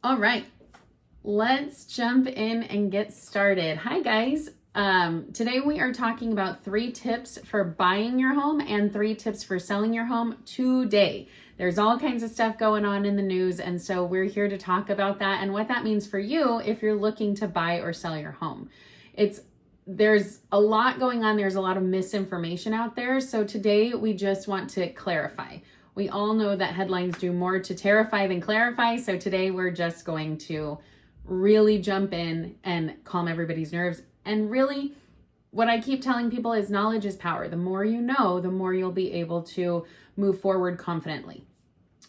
All right, let's jump in and get started. Hi guys. Today we are talking about 3 tips for buying your home and 3 tips for selling your home today. There's all kinds of stuff going on in the news, and so we're here to talk about that and what that means for you if you're looking to buy or sell your home. There's a lot going on. There's a lot of misinformation out there. So today we just want to clarify. We all know that headlines do more to terrify than clarify. So today we're just going to really jump in and calm everybody's nerves. And really, what I keep telling people is knowledge is power. The more you know, the more you'll be able to move forward confidently.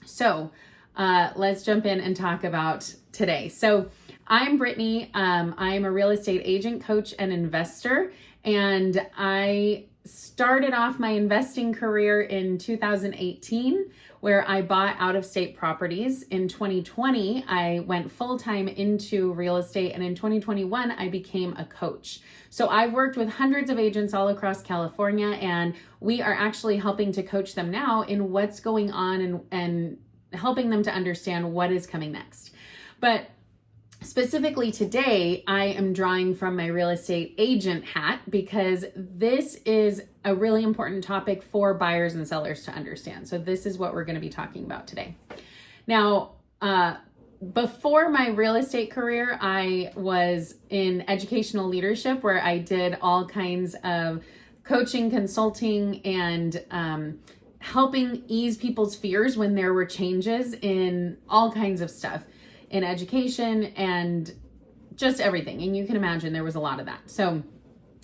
So let's jump in and talk about today. So I'm Brittany. I'm a real estate agent, coach, and investor. And I started off my investing career in 2018, where I bought out-of-state properties. In 2020, I went full-time into real estate, and in 2021, I became a coach. So I've worked with hundreds of agents all across California, and we are actually helping to coach them now in what's going on and helping them to understand what is coming next. But specifically today, I am drawing from my real estate agent hat because this is a really important topic for buyers and sellers to understand. So this is what we're going to be talking about today. Now, before my real estate career, I was in educational leadership where I did all kinds of coaching, consulting, and helping ease people's fears when there were changes in all kinds of stuff in education and just everything. And you can imagine there was a lot of that. So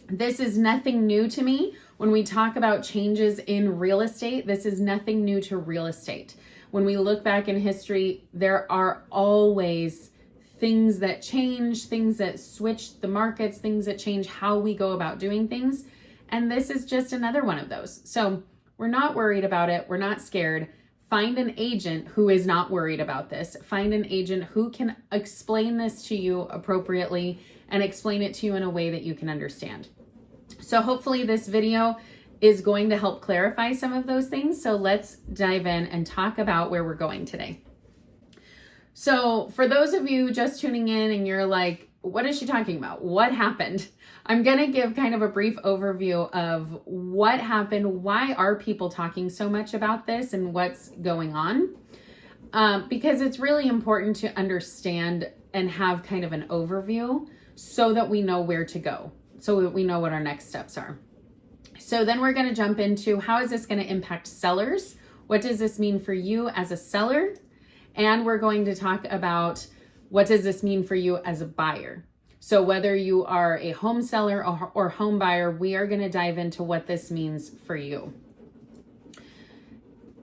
this is nothing new to me. When we talk about changes in real estate, this is nothing new to real estate. When we look back in history, there are always things that change, things that switch the markets, things that change how we go about doing things. And this is just another one of those. So we're not worried about it. We're not scared. Find an agent who is not worried about this. Find an agent who can explain this to you appropriately and explain it to you in a way that you can understand. So hopefully this video is going to help clarify some of those things. So let's dive in and talk about where we're going today. So for those of you just tuning in and you're like, what is she talking about? What happened? I'm going to give kind of a brief overview of what happened. Why are people talking so much about this and what's going on? Because it's really important to understand and have kind of an overview so that we know where to go, so that we know what our next steps are. So then we're going to jump into how is this going to impact sellers? What does this mean for you as a seller? And we're going to talk about what does this mean for you as a buyer? So whether you are a home seller or home buyer, we are going to dive into what this means for you.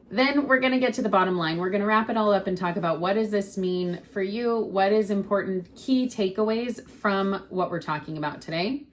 Then we're going to get to the bottom line. We're going to wrap it all up and talk about what does this mean for you? What is important key takeaways from what we're talking about today?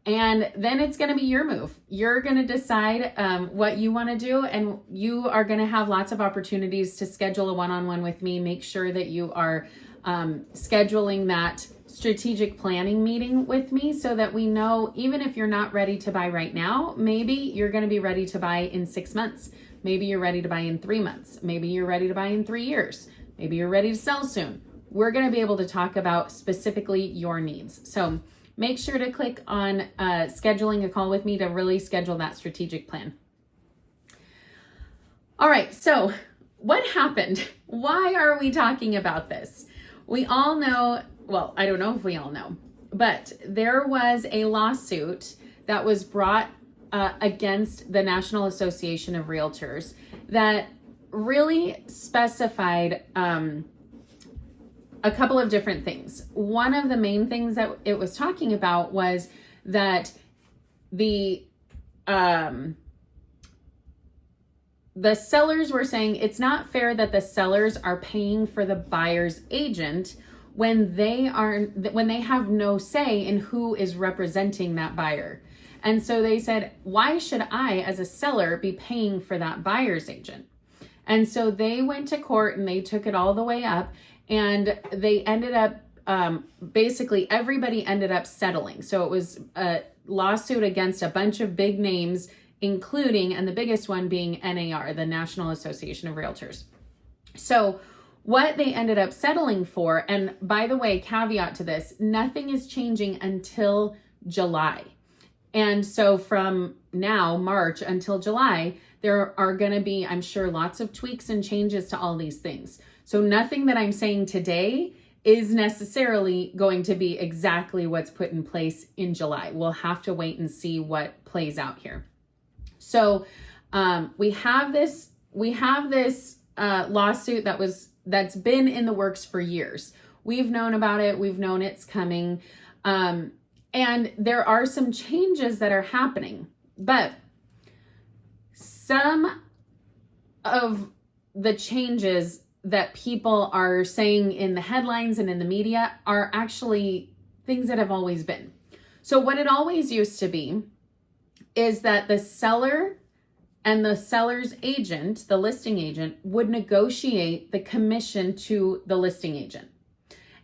And then it's going to be your move. You're going to decide what you want to do, and you are going to have lots of opportunities to schedule a one-on-one with me. Make sure that you are scheduling that strategic planning meeting with me so that we know, even if you're not ready to buy right now, maybe you're going to be ready to buy in 6 months. Maybe you're ready to buy in 3 months. Maybe you're ready to buy in 3 years. Maybe you're ready to sell soon. We're going to be able to talk about specifically your needs. So make sure to click on scheduling a call with me to really schedule that strategic plan. All right, so what happened? Why are we talking about this? We all know, well, I don't know if we all know, but there was a lawsuit that was brought against the National Association of Realtors that really specified a couple of different things. One of the main things that it was talking about was that the sellers were saying it's not fair that the sellers are paying for the buyer's agent when they have no say in who is representing that buyer. And so they said, why should I, as a seller, be paying for that buyer's agent? And so they went to court and they took it all the way up, and they ended up, basically everybody ended up settling. So it was a lawsuit against a bunch of big names, including, and the biggest one being NAR, the National Association of Realtors. So What they ended up settling for, and by the way, caveat to this, nothing is changing until July. And so from now, March until July, there are going to be, I'm sure, lots of tweaks and changes to all these things. So nothing that I'm saying today is necessarily going to be exactly what's put in place in July. We'll have to wait and see what plays out here. So we have this lawsuit that's been in the works for years. We've known about it. We've known it's coming. And there are some changes that are happening, but some of the changes that people are saying in the headlines and in the media are actually things that have always been. So what it always used to be is that the seller and the seller's agent, the listing agent, would negotiate the commission to the listing agent.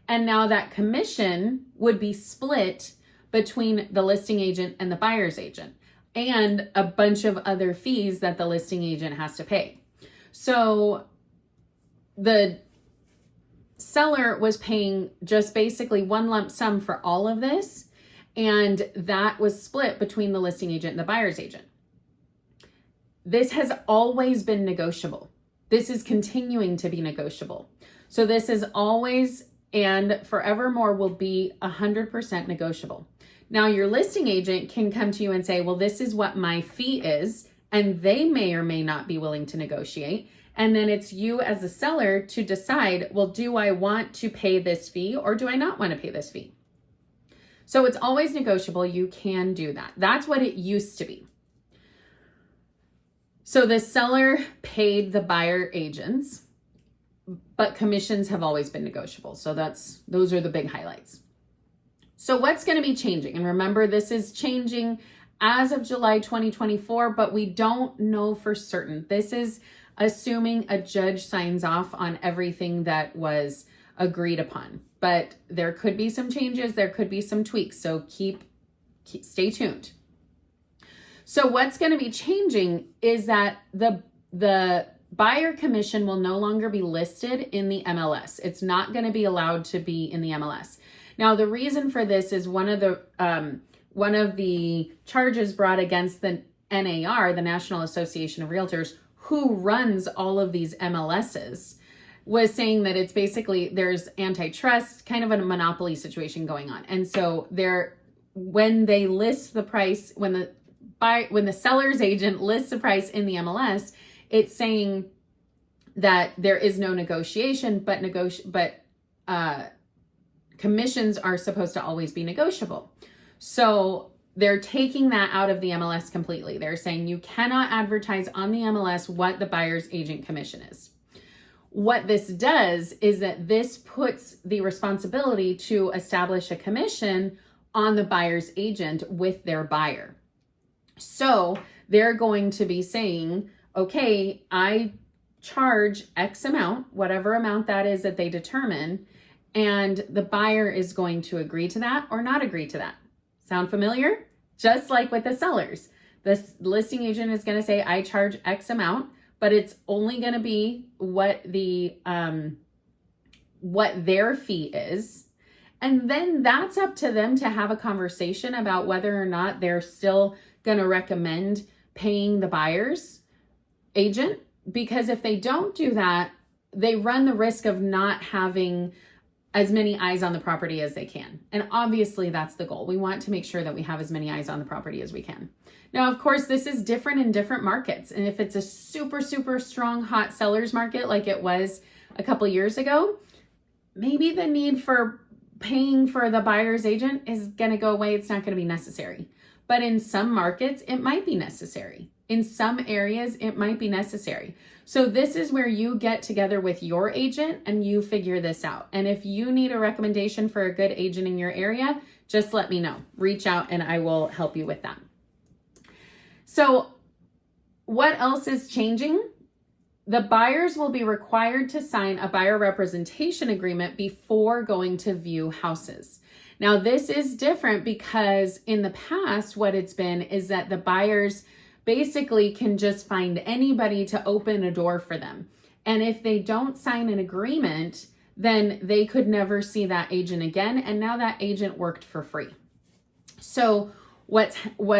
And now that commission would be split between the listing agent and the buyer's agent, and a bunch of other fees that the listing agent has to pay. So the seller was paying just basically one lump sum for all of this, and that was split between the listing agent and the buyer's agent. This has always been negotiable. This is continuing to be negotiable. So this is always and forevermore will be 100% negotiable. Now, your listing agent can come to you and say, well, this is what my fee is, and they may or may not be willing to negotiate. And then it's you as a seller to decide, well, do I want to pay this fee or do I not want to pay this fee? So it's always negotiable. You can do that. That's what it used to be. So the seller paid the buyer agents, but commissions have always been negotiable. So those are the big highlights. So what's going to be changing? And remember, this is changing as of July 2024, but we don't know for certain. This is assuming a judge signs off on everything that was agreed upon. But there could be some changes, there could be some tweaks. So stay tuned. So what's going to be changing is that the buyer commission will no longer be listed in the MLS. It's not going to be allowed to be in the MLS. Now, the reason for this is one of the charges brought against the NAR, the National Association of Realtors, who runs all of these MLSs, was saying that it's basically there's antitrust, kind of a monopoly situation going on. And so when they list the price, when the seller's agent lists the price in the MLS, it's saying that there is no negotiation, but commissions are supposed to always be negotiable. So they're taking that out of the MLS completely. They're saying you cannot advertise on the MLS what the buyer's agent commission is. What this does is that this puts the responsibility to establish a commission on the buyer's agent with their buyer. So they're going to be saying, okay, I charge X amount, whatever amount that is that they determine, and the buyer is going to agree to that or not agree to that. Sound familiar? Just like with the sellers. The listing agent is going to say, I charge X amount, but it's only going to be what their fee is. And then that's up to them to have a conversation about whether or not they're still going to recommend paying the buyer's agent. Because if they don't do that, they run the risk of not having as many eyes on the property as they can. And obviously that's the goal. We want to make sure that we have as many eyes on the property as we can. Now, of course, this is different in different markets. And if it's a super, super strong hot seller's market like it was a couple years ago, maybe the need for paying for the buyer's agent is going to go away. It's not going to be necessary. But in some markets, it might be necessary. In some areas, it might be necessary. So this is where you get together with your agent and you figure this out. And if you need a recommendation for a good agent in your area, just let me know. Reach out and I will help you with that. So what else is changing? The buyers will be required to sign a buyer representation agreement before going to view houses. Now, this is different because in the past, what it's been is that the buyers basically can just find anybody to open a door for them. And if they don't sign an agreement, then they could never see that agent again. And now that agent worked for free. So what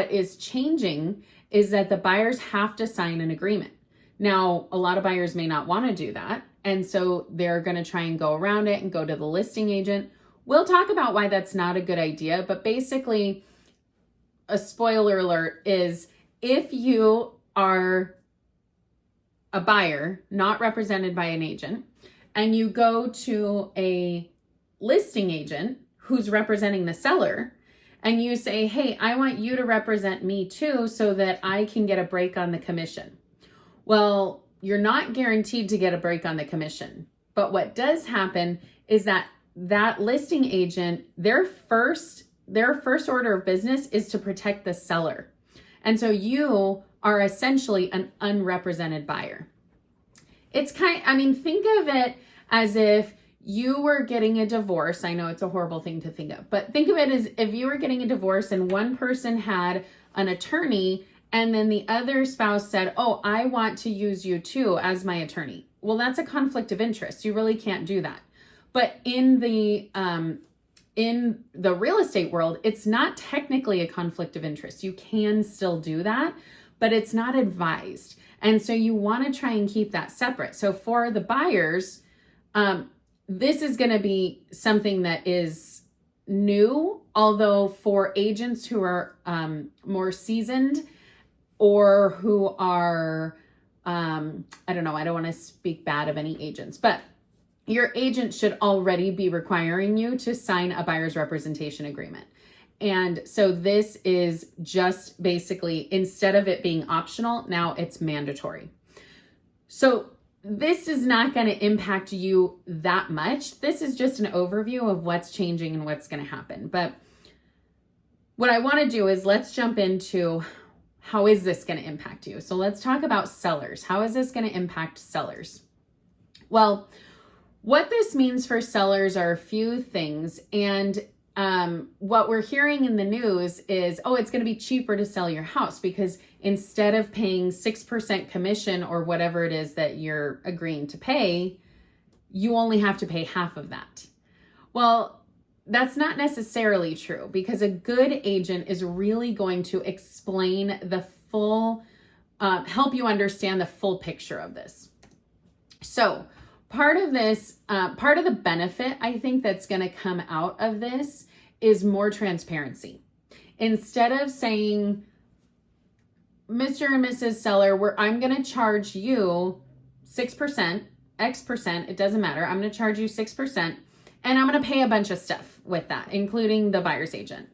is changing is that the buyers have to sign an agreement. Now, a lot of buyers may not want to do that. And so they're going to try and go around it and go to the listing agent. We'll talk about why that's not a good idea. But basically, a spoiler alert is if you are a buyer not represented by an agent and you go to a listing agent who's representing the seller and you say, hey, I want you to represent me too so that I can get a break on the commission. Well, you're not guaranteed to get a break on the commission. But what does happen is that listing agent, their first order of business is to protect the seller. And so you are essentially an unrepresented buyer. Think of it as if you were getting a divorce. I know it's a horrible thing to think of, but think of it as if you were getting a divorce and one person had an attorney and then the other spouse said, oh, I want to use you too as my attorney. Well, that's a conflict of interest. You really can't do that. But in the real estate world, it's not technically a conflict of interest. You can still do that, but it's not advised. And so you want to try and keep that separate. So for the buyers, this is going to be something that is new, although for agents who are more seasoned or who are, I don't want to speak bad of any agents, but your agent should already be requiring you to sign a buyer's representation agreement. And so this is just basically, instead of it being optional, now it's mandatory. So this is not going to impact you that much. This is just an overview of what's changing and what's going to happen. But what I want to do is let's jump into how is this going to impact you. So let's talk about sellers. How is this going to impact sellers? Well, what this means for sellers are a few things. And what we're hearing in the news is, oh, it's going to be cheaper to sell your house because instead of paying 6% commission or whatever it is that you're agreeing to pay, you only have to pay half of that. Well, that's not necessarily true because a good agent is really going to explain the full, help you understand the full picture of this. So part of the benefit I think that's going to come out of this is more transparency. Instead of saying, Mr. and Mrs. Seller, I'm going to charge you 6%, X percent, it doesn't matter. I'm going to charge you 6%, and I'm going to pay a bunch of stuff with that, including the buyer's agent.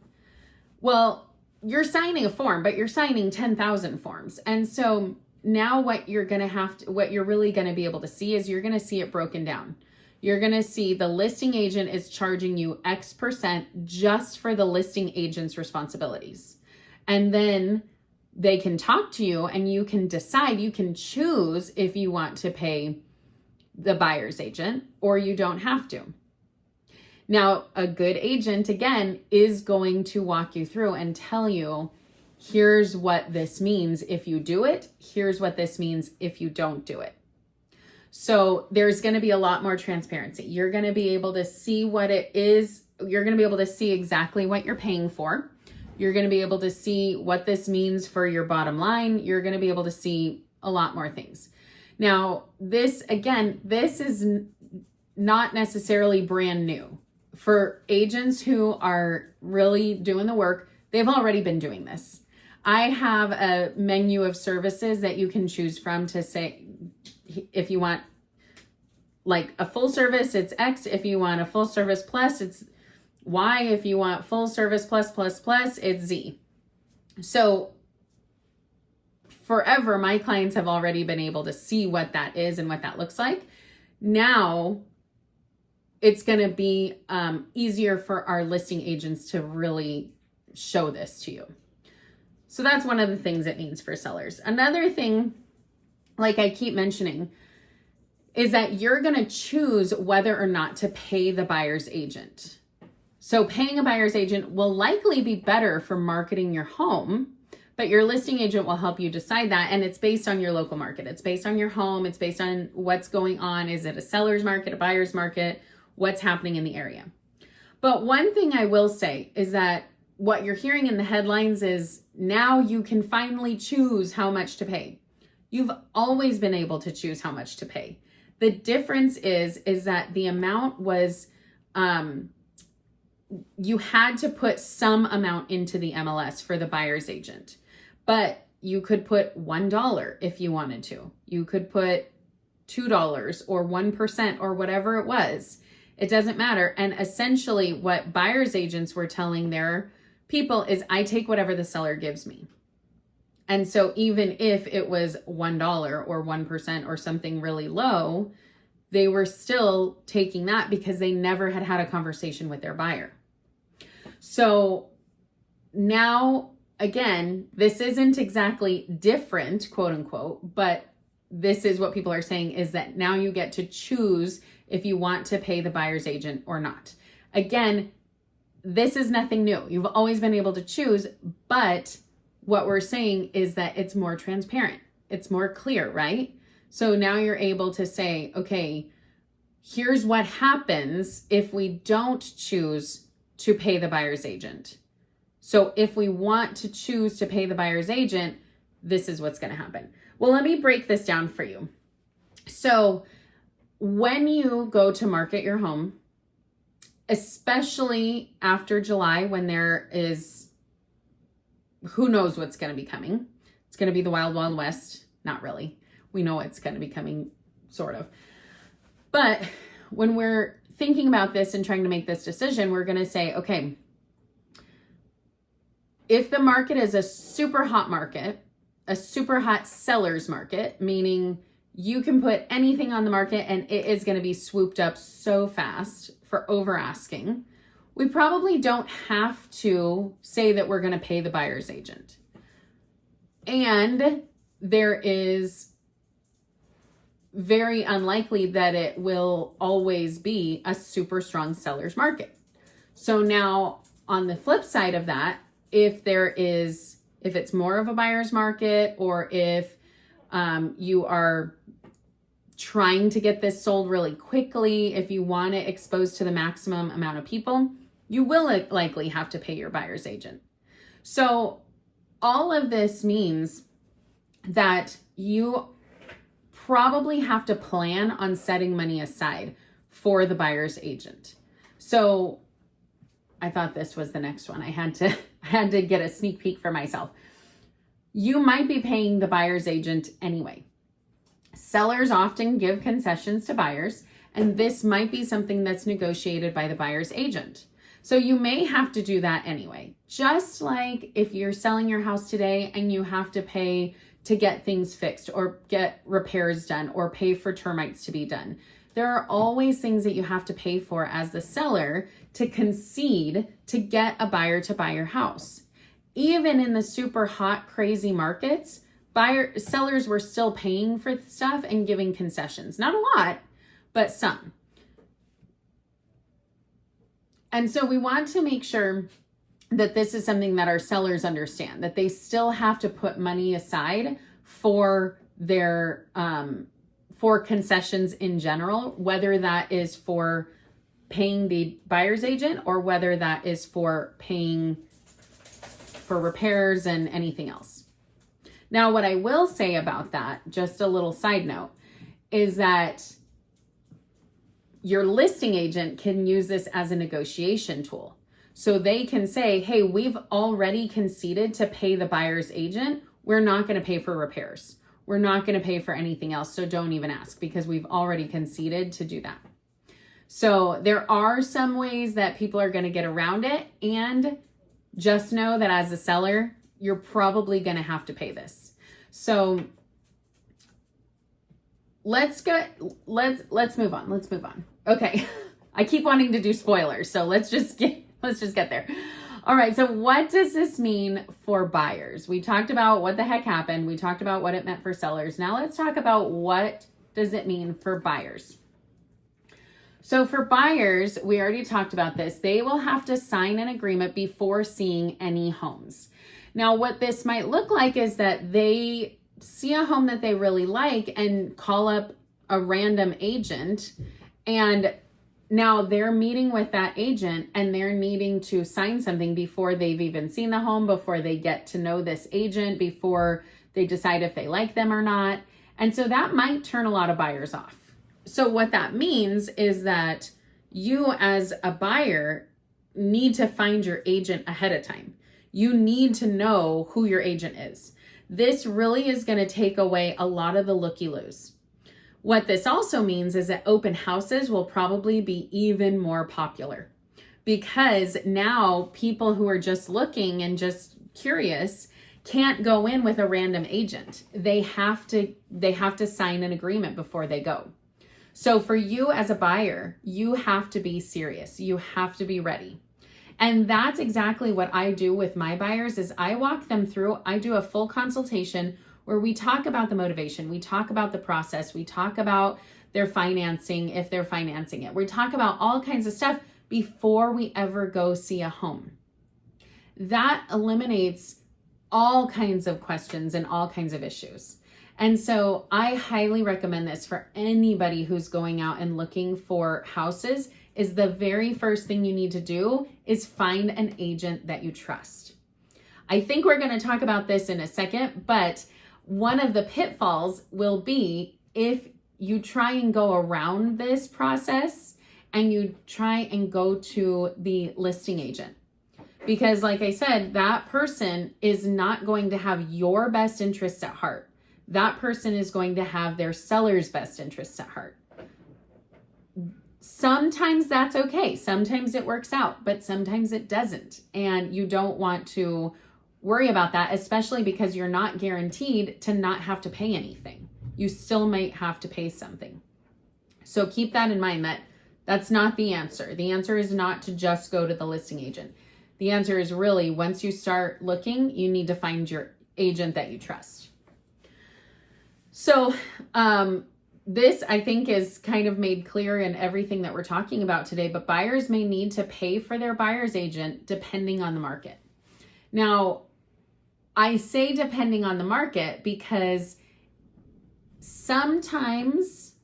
Well, you're signing a form, but you're signing 10,000 forms. And so now what you're really going to be able to see is you're going to see it broken down. You're going to see the listing agent is charging you X percent just for the listing agent's responsibilities. And then they can talk to you and you can decide, you can choose if you want to pay the buyer's agent or you don't have to. Now, a good agent, again, is going to walk you through and tell you, here's what this means if you do it. Here's what this means if you don't do it. So there's going to be a lot more transparency. You're going to be able to see what it is. You're going to be able to see exactly what you're paying for. You're going to be able to see what this means for your bottom line. You're going to be able to see a lot more things. Now, this is not necessarily brand new. For agents who are really doing the work, they've already been doing this. I have a menu of services that you can choose from to say, if you want like a full service, it's X. If you want a full service plus, it's Y. If you want full service plus, it's Z. So forever, my clients have already been able to see what that is and what that looks like. Now it's going to be easier for our listing agents to really show this to you. So that's one of the things it means for sellers. Another thing, like I keep mentioning, is that you're going to choose whether or not to pay the buyer's agent. So paying a buyer's agent will likely be better for marketing your home, But your listing agent will help you decide that. And it's based on your local market. It's based on your home. It's based on what's going on. Is it a seller's market, a buyer's market? What's happening in the area? But one thing I will say is that what you're hearing in the headlines is now you can finally choose how much to pay. You've always been able to choose how much to pay. The difference is that the amount was, you had to put some amount into the MLS for the buyer's agent, but you could put $1 if you wanted to. You could put $2 or 1% or whatever it was. It doesn't matter. And essentially what buyer's agents were telling their people is, I take whatever the seller gives me. And so even if it was $1 or 1% or something really low, they were still taking that because they never had a conversation with their buyer. So now, again, this isn't exactly different, quote unquote, but this is what people are saying is that now you get to choose if you want to pay the buyer's agent or not. Again, this is nothing new. You've always been able to choose, but what we're saying is that it's more transparent. It's more clear, right? So now you're able to say, okay, here's what happens if we don't choose to pay the buyer's agent. So if we want to choose to pay the buyer's agent, this is what's going to happen. Well, let me break this down for you. So when you go to market your home, especially after July, when there is, who knows what's going to be coming. It's going to be the wild, wild west. Not really. We know it's going to be coming, sort of. But when we're thinking about this and trying to make this decision, we're going to say, okay, if the market is a super hot market, a super hot seller's market, meaning you can put anything on the market and it is going to be swooped up so fast for over asking, we probably don't have to say that we're going to pay the buyer's agent. And there is very unlikely that it will always be a super strong seller's market. So now on the flip side of that, if it's more of a buyer's market, or if you are trying to get this sold really quickly, if you want it exposed to the maximum amount of people, you will likely have to pay your buyer's agent. So all of this means that you probably have to plan on setting money aside for the buyer's agent. So I thought this was the next one. I had to get a sneak peek for myself. You might be paying the buyer's agent anyway. Sellers often give concessions to buyers, and this might be something that's negotiated by the buyer's agent. So you may have to do that anyway. Just like if you're selling your house today and you have to pay to get things fixed or get repairs done or pay for termites to be done. There are always things that you have to pay for as the seller to concede to get a buyer to buy your house. Even in the super hot, crazy markets, sellers were still paying for stuff and giving concessions. Not a lot, but some. And so we want to make sure that this is something that our sellers understand, that they still have to put money aside for their for concessions in general, whether that is for paying the buyer's agent or whether that is for paying for repairs and anything else. Now, what I will say about that, just a little side note, is that your listing agent can use this as a negotiation tool. So they can say, hey, we've already conceded to pay the buyer's agent. We're not going to pay for repairs. We're not going to pay for anything else. So don't even ask, because we've already conceded to do that. So there are some ways that people are going to get around it. And just know that as a seller, you're probably going to have to pay this. So let's move on. Let's move on. Okay. I keep wanting to do spoilers. So let's just get there. All right. So what does this mean for buyers? We talked about what the heck happened. We talked about what it meant for sellers. Now let's talk about what does it mean for buyers. So for buyers, we already talked about this. They will have to sign an agreement before seeing any homes. Now, what this might look like is that they see a home that they really like and call up a random agent, and now they're meeting with that agent and they're needing to sign something before they've even seen the home, before they get to know this agent, before they decide if they like them or not. And so that might turn a lot of buyers off. So what that means is that you as a buyer need to find your agent ahead of time. You need to know who your agent is. This really is going to take away a lot of the looky-loos. What this also means is that open houses will probably be even more popular, because now people who are just looking and just curious can't go in with a random agent. They have to sign an agreement before they go. So for you as a buyer, you have to be serious. You have to be ready. And that's exactly what I do with my buyers is I walk them through, I do a full consultation where we talk about the motivation, we talk about the process, we talk about their financing, if they're financing it. We talk about all kinds of stuff before we ever go see a home. That eliminates all kinds of questions and all kinds of issues. And so I highly recommend this for anybody who's going out and looking for houses. Is the very first thing you need to do is find an agent that you trust. I think we're going to talk about this in a second, but one of the pitfalls will be if you try and go around this process and you try and go to the listing agent. Because like I said, that person is not going to have your best interests at heart. That person is going to have their seller's best interests at heart. Sometimes that's okay. Sometimes it works out, but sometimes it doesn't. And you don't want to worry about that, especially because you're not guaranteed to not have to pay anything. You still might have to pay something. So keep that in mind, that that's not the answer. The answer is not to just go to the listing agent. The answer is really, once you start looking, you need to find your agent that you trust. So, this, I think, is kind of made clear in everything that we're talking about today, but buyers may need to pay for their buyer's agent depending on the market. Now, I say depending on the market because sometimes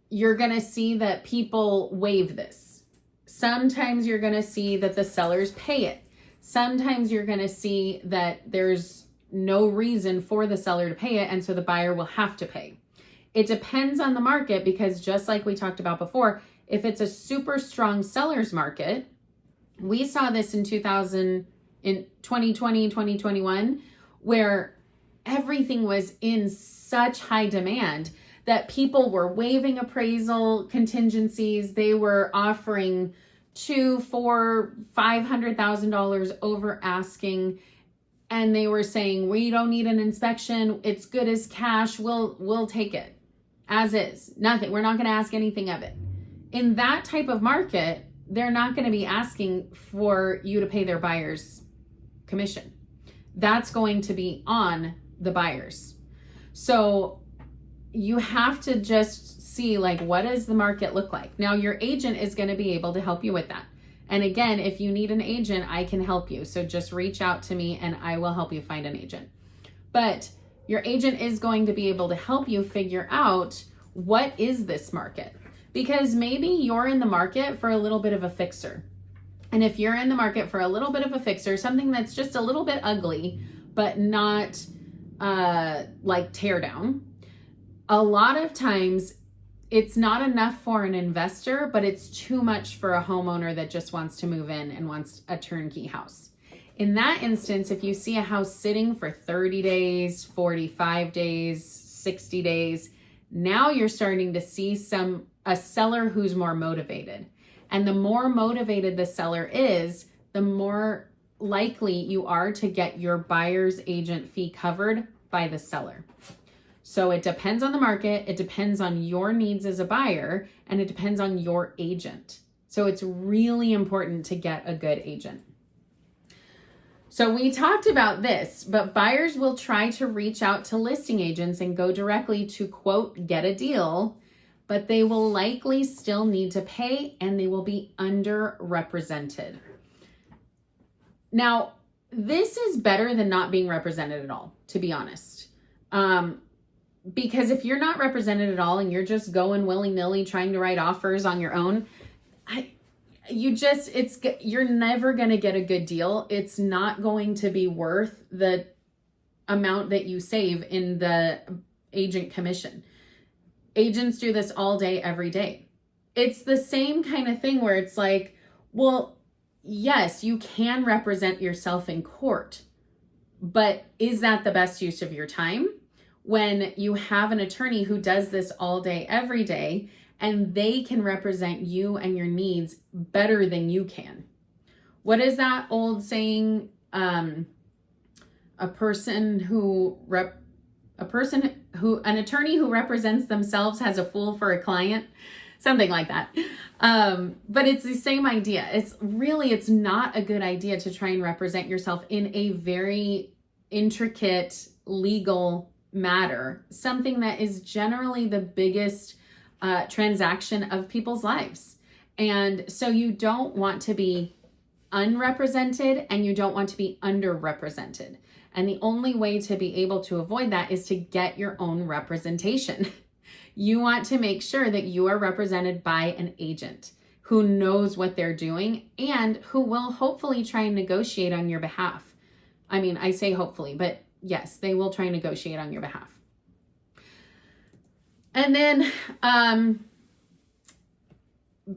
you're going to see that people waive this. Sometimes you're going to see that the sellers pay it. Sometimes you're going to see that there's no reason for the seller to pay it, and so the buyer will have to pay. It depends on the market because just like we talked about before, if it's a super strong seller's market, we saw this in 2020, 2021, where everything was in such high demand that people were waiving appraisal contingencies. They were offering $200,000, $400,000, $500,000 over asking. And they were saying, we don't need an inspection. It's good as cash. We'll take it as is. Nothing. We're not going to ask anything of it. In that type of market, they're not going to be asking for you to pay their buyer's commission. That's going to be on the buyers. So you have to just see, like, what does the market look like? Now, your agent is going to be able to help you with that. And again, if you need an agent, I can help you. So just reach out to me and I will help you find an agent. But your agent is going to be able to help you figure out, what is this market? Because maybe you're in the market for a little bit of a fixer. And if you're in the market for a little bit of a fixer, something that's just a little bit ugly, but not like tear down, a lot of times it's not enough for an investor, but it's too much for a homeowner that just wants to move in and wants a turnkey house. In that instance, if you see a house sitting for 30 days, 45 days, 60 days, now you're starting to see a seller who's more motivated. And the more motivated the seller is, the more likely you are to get your buyer's agent fee covered by the seller. So it depends on the market, it depends on your needs as a buyer, and it depends on your agent. So it's really important to get a good agent. So we talked about this, but buyers will try to reach out to listing agents and go directly to, quote, get a deal, but they will likely still need to pay and they will be underrepresented. Now, this is better than not being represented at all, to be honest. Because if you're not represented at all and you're just going willy-nilly trying to write offers on your own, you're never going to get a good deal. It's not going to be worth the amount that you save in the agent commission. Agents do this all day, every day. It's the same kind of thing where it's like, well, yes, you can represent yourself in court, but is that the best use of your time? When you have an attorney who does this all day, every day, and they can represent you and your needs better than you can. What is that old saying? An attorney who represents themselves has a fool for a client, something like that. But it's the same idea. It's not a good idea to try and represent yourself in a very intricate legal matter, something that is generally the biggest transaction of people's lives. And so you don't want to be unrepresented and you don't want to be underrepresented. And the only way to be able to avoid that is to get your own representation. You want to make sure that you are represented by an agent who knows what they're doing and who will hopefully try and negotiate on your behalf. I mean, I say hopefully, but yes, they will try and negotiate on your behalf. And then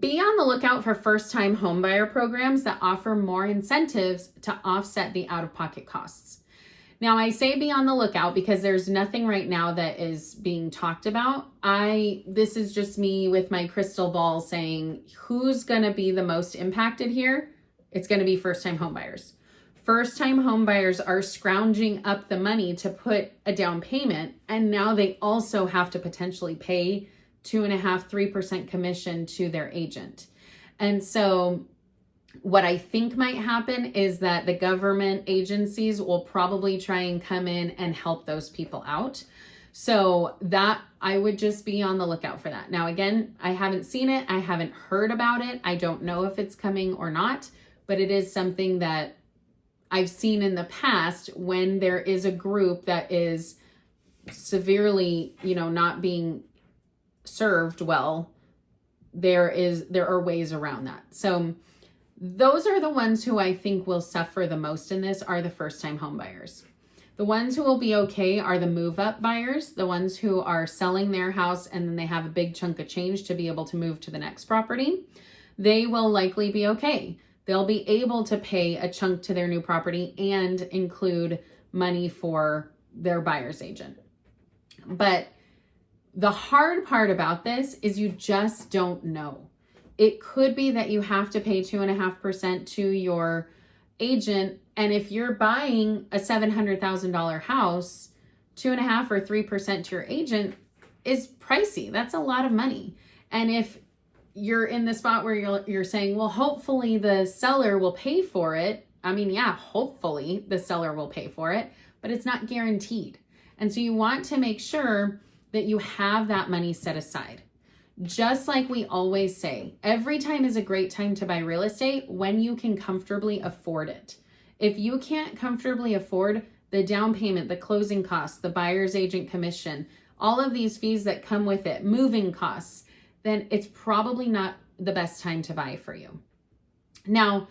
be on the lookout for first-time homebuyer programs that offer more incentives to offset the out-of-pocket costs. Now, I say be on the lookout because there's nothing right now that is being talked about. This is just me with my crystal ball saying who's going to be the most impacted here. It's going to be first-time homebuyers. First-time homebuyers are scrounging up the money to put a down payment, and now they also have to potentially pay 2.5-3% commission to their agent. And so what I think might happen is that the government agencies will probably try and come in and help those people out. So that I would just be on the lookout for that. Now, again, I haven't seen it. I haven't heard about it. I don't know if it's coming or not, but it is something that I've seen in the past when there is a group that is severely, not being served well. There are ways around that. So those are the ones who I think will suffer the most in this are the first-time home buyers. The ones who will be okay are the move-up buyers, the ones who are selling their house and then they have a big chunk of change to be able to move to the next property. They will likely be okay. They'll be able to pay a chunk to their new property and include money for their buyer's agent. But the hard part about this is you just don't know. It could be that you have to pay 2.5% to your agent. And if you're buying a $700,000 house, 2.5 or 3% to your agent is pricey. That's a lot of money. And if you're in the spot where you're saying, well, hopefully the seller will pay for it. I mean, yeah, hopefully the seller will pay for it, but it's not guaranteed. And so you want to make sure that you have that money set aside. Just like we always say, every time is a great time to buy real estate when you can comfortably afford it. If you can't comfortably afford the down payment, the closing costs, the buyer's agent commission, all of these fees that come with it, moving costs, then it's probably not the best time to buy for you. Now,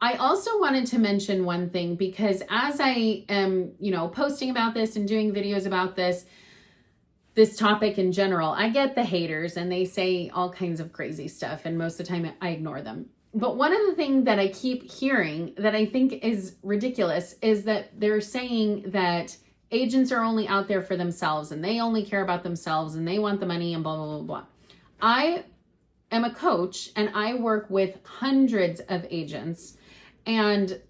I also wanted to mention one thing because as I am, posting about this and doing videos about this topic in general, I get the haters and they say all kinds of crazy stuff and most of the time I ignore them. But one of the things that I keep hearing that I think is ridiculous is that they're saying that agents are only out there for themselves and they only care about themselves and they want the money and blah, blah, blah, blah. I am a coach and I work with hundreds of agents and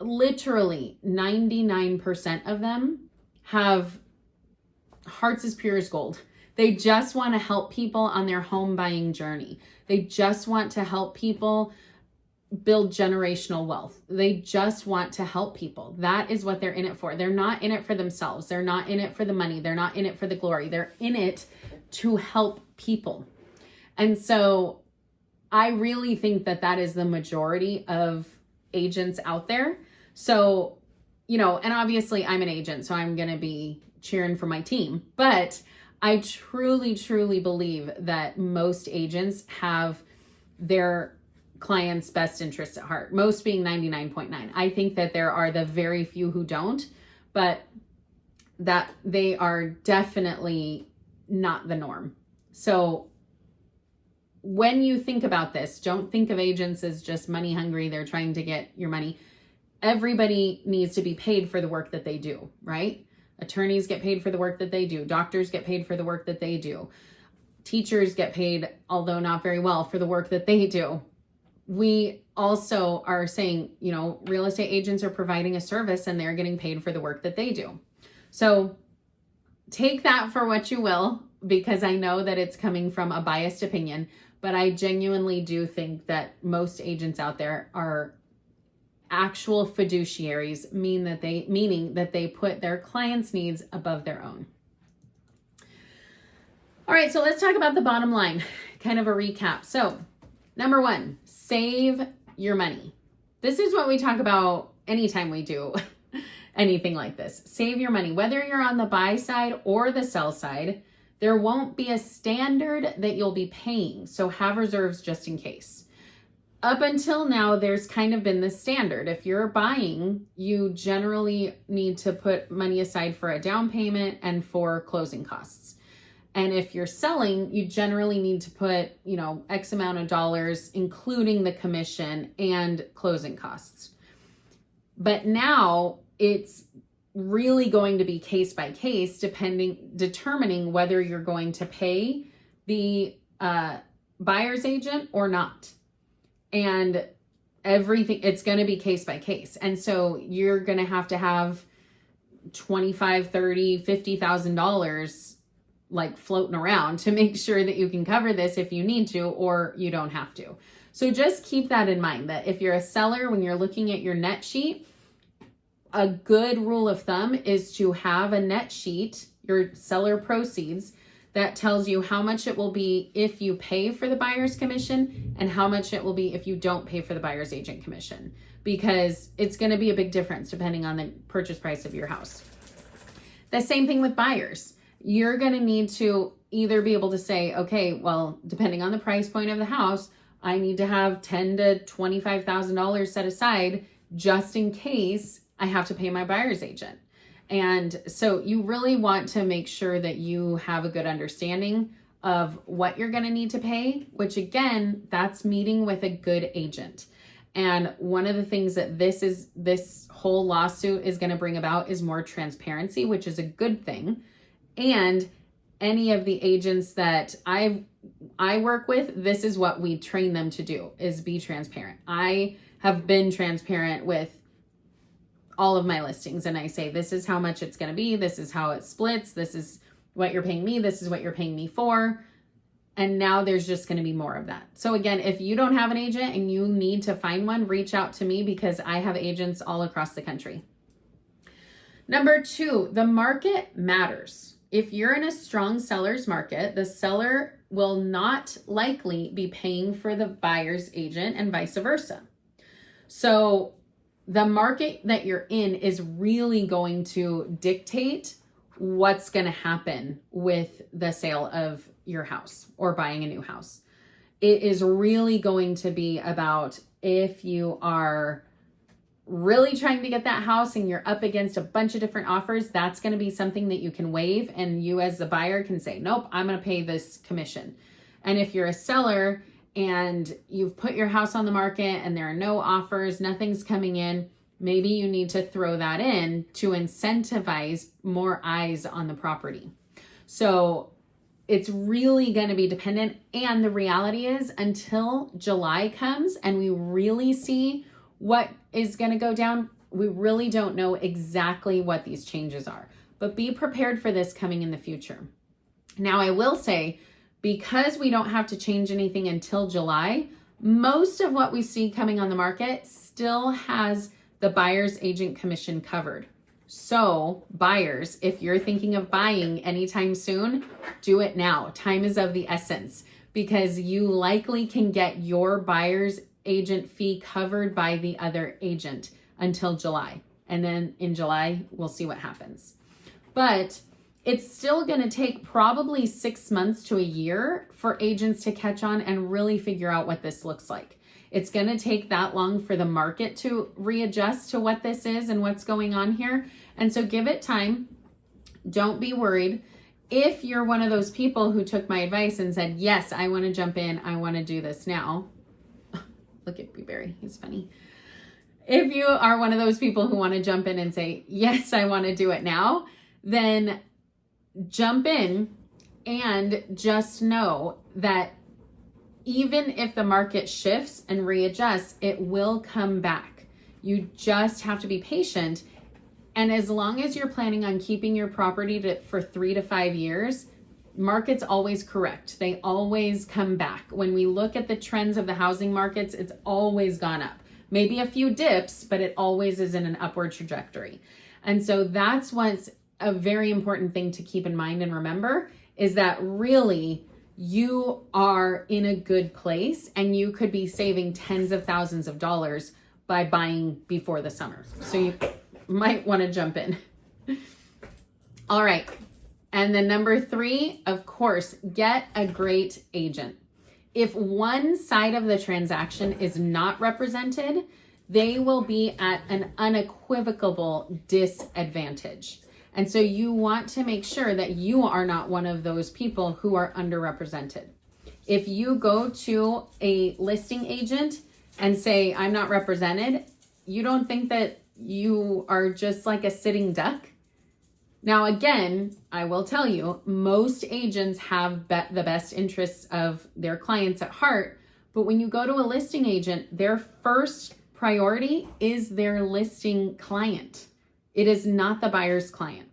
literally 99% of them have hearts as pure as gold. They just want to help people on their home buying journey. They just want to help people build generational wealth. They just want to help people. That is what they're in it for. They're not in it for themselves. They're not in it for the money. They're not in it for the glory. They're in it to help people. And so I really think that that is the majority of agents out there. So, and obviously I'm an agent, so I'm going to be cheering for my team, but I truly, truly believe that most agents have their clients' best interests at heart, most being 99.9. I think that there are the very few who don't, but that they are definitely not the norm. So when you think about this, don't think of agents as just money hungry. They're trying to get your money. Everybody needs to be paid for the work that they do, right? Attorneys get paid for the work that they do. Doctors get paid for the work that they do. Teachers get paid, although not very well, for the work that they do. We also are saying, real estate agents are providing a service and they're getting paid for the work that they do. So take that for what you will, because I know that it's coming from a biased opinion, but I genuinely do think that most agents out there are actual fiduciaries, meaning that they put their clients' needs above their own. All right, so let's talk about the bottom line, kind of a recap. So, number one, save your money. This is what we talk about anytime we do anything like this. Save your money. Whether you're on the buy side or the sell side, there won't be a standard that you'll be paying. So have reserves just in case. Up until now, there's kind of been this standard. If you're buying, you generally need to put money aside for a down payment and for closing costs. And if you're selling, you generally need to put, X amount of dollars, including the commission and closing costs. But now it's really going to be case by case, determining whether you're going to pay the buyer's agent or not. And everything, it's going to be case by case. And so you're going to have $25,000, $30,000, $50,000 like floating around to make sure that you can cover this if you need to, or you don't have to. So just keep that in mind, that if you're a seller, when you're looking at your net sheet, a good rule of thumb is to have a net sheet, your seller proceeds, that tells you how much it will be if you pay for the buyer's commission and how much it will be if you don't pay for the buyer's agent commission, because it's going to be a big difference depending on the purchase price of your house. The same thing with buyers. You're going to need to either be able to say, okay, well, depending on the price point of the house, I need to have $10,000 to $25,000 set aside just in case I have to pay my buyer's agent. And so you really want to make sure that you have a good understanding of what you're going to need to pay, which again, that's meeting with a good agent. And one of the things that this whole lawsuit is going to bring about is more transparency, which is a good thing. And any of the agents that I work with, this is what we train them to do, is be transparent. I have been transparent with all of my listings, and I say, this is how much it's going to be. This is how it splits. This is what you're paying me. This is what you're paying me for. And now there's just going to be more of that. So again, if you don't have an agent and you need to find one, reach out to me, because I have agents all across the country. Number two, the market matters. If you're in a strong seller's market, the seller will not likely be paying for the buyer's agent and vice versa. So the market that you're in is really going to dictate what's going to happen with the sale of your house or buying a new house. It is really going to be about if you are really trying to get that house and you're up against a bunch of different offers, that's going to be something that you can waive, and you as the buyer can say, nope, I'm going to pay this commission. And if you're a seller and you've put your house on the market and there are no offers, nothing's coming in, maybe you need to throw that in to incentivize more eyes on the property. So it's really going to be dependent. And the reality is, until July comes and we really see what is going to go down, we really don't know exactly what these changes are. But be prepared for this coming in the future. Now, I will say, because we don't have to change anything until July, most of what we see coming on the market still has the buyer's agent commission covered. So buyers, if you're thinking of buying anytime soon, do it now. Time is of the essence, because you likely can get your buyer's agent fee covered by the other agent. until July. And then in July, we'll see what happens. But it's still going to take probably 6 months to a year for agents to catch on and really figure out what this looks like. It's going to take that long for the market to readjust to what this is and what's going on here. And so give it time. Don't be worried. If you're one of those people who took my advice and said, yes, I want to jump in, I want to do this now. Look at Blueberry, he's funny. If you are one of those people who want to jump in and say, yes, I want to do it now, then jump in and just know that even if the market shifts and readjusts, it will come back. You just have to be patient. And as long as you're planning on keeping your property for 3 to 5 years, markets always correct. They always come back. When we look at the trends of the housing markets, it's always gone up. Maybe a few dips, but it always is in an upward trajectory. And so that's what's a very important thing to keep in mind and remember, is that really you are in a good place and you could be saving tens of thousands of dollars by buying before the summer. So you might want to jump in. All right. And then number 3, of course, get a great agent. If one side of the transaction is not represented, they will be at an unequivocal disadvantage. And so you want to make sure that you are not one of those people who are underrepresented. If you go to a listing agent and say, I'm not represented, you don't think that you are just like a sitting duck? Now, again, I will tell you, most agents have the best interests of their clients at heart. But when you go to a listing agent, their first priority is their listing client. It is not the buyer's client.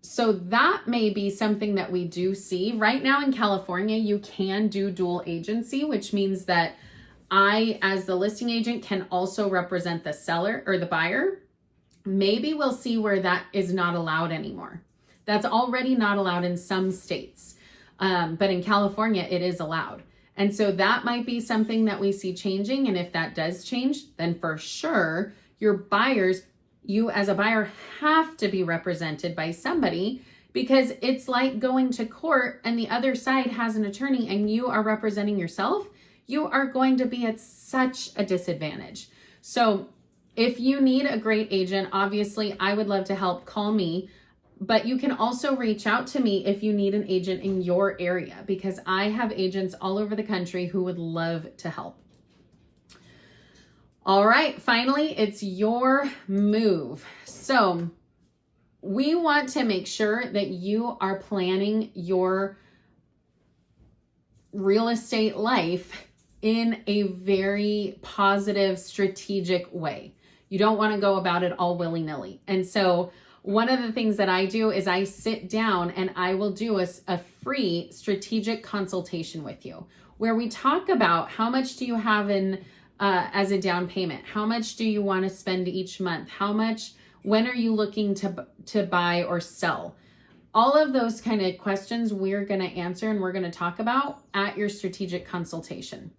So that may be something that we do see. Right now in California, you can do dual agency, which means that I, as the listing agent, can also represent the seller or the buyer. Maybe we'll see where that is not allowed anymore. That's already not allowed in some states. But in California, it is allowed. And so that might be something that we see changing. And if that does change, then for sure, your buyers, you as a buyer have to be represented by somebody, because it's like going to court and the other side has an attorney and you are representing yourself. You are going to be at such a disadvantage. So if you need a great agent, obviously I would love to help. Call me, but you can also reach out to me if you need an agent in your area, because I have agents all over the country who would love to help. All right, finally, it's your move. So we want to make sure that you are planning your real estate life in a very positive, strategic way. You don't want to go about it all willy-nilly. And so one of the things that I do is I sit down and I will do a free strategic consultation with you, where we talk about how much do you have in as a down payment? How much do you want to spend each month? When are you looking to buy or sell? All of those kind of questions we're going to answer and we're going to talk about at your strategic consultation.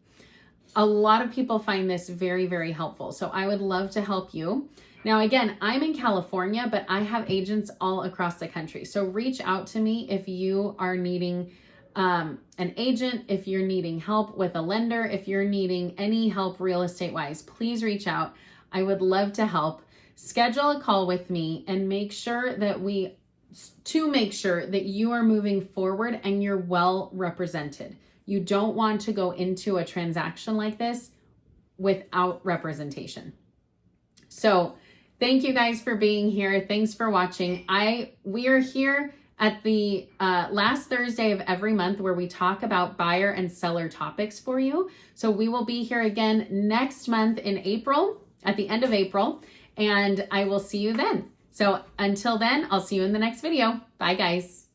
A lot of people find this very, very helpful. So I would love to help you. Now, again, I'm in California, but I have agents all across the country. So reach out to me if you are needing an agent, if you're needing help with a lender, if you're needing any help real estate wise, please reach out. I would love to help. Schedule a call with me and make sure that you are moving forward and you're well represented. You don't want to go into a transaction like this without representation. So thank you guys for being here. Thanks for watching. We are here at the last Thursday of every month where we talk about buyer and seller topics for you. So we will be here again next month in April, at the end of April, and I will see you then. So until then, I'll see you in the next video. Bye, guys.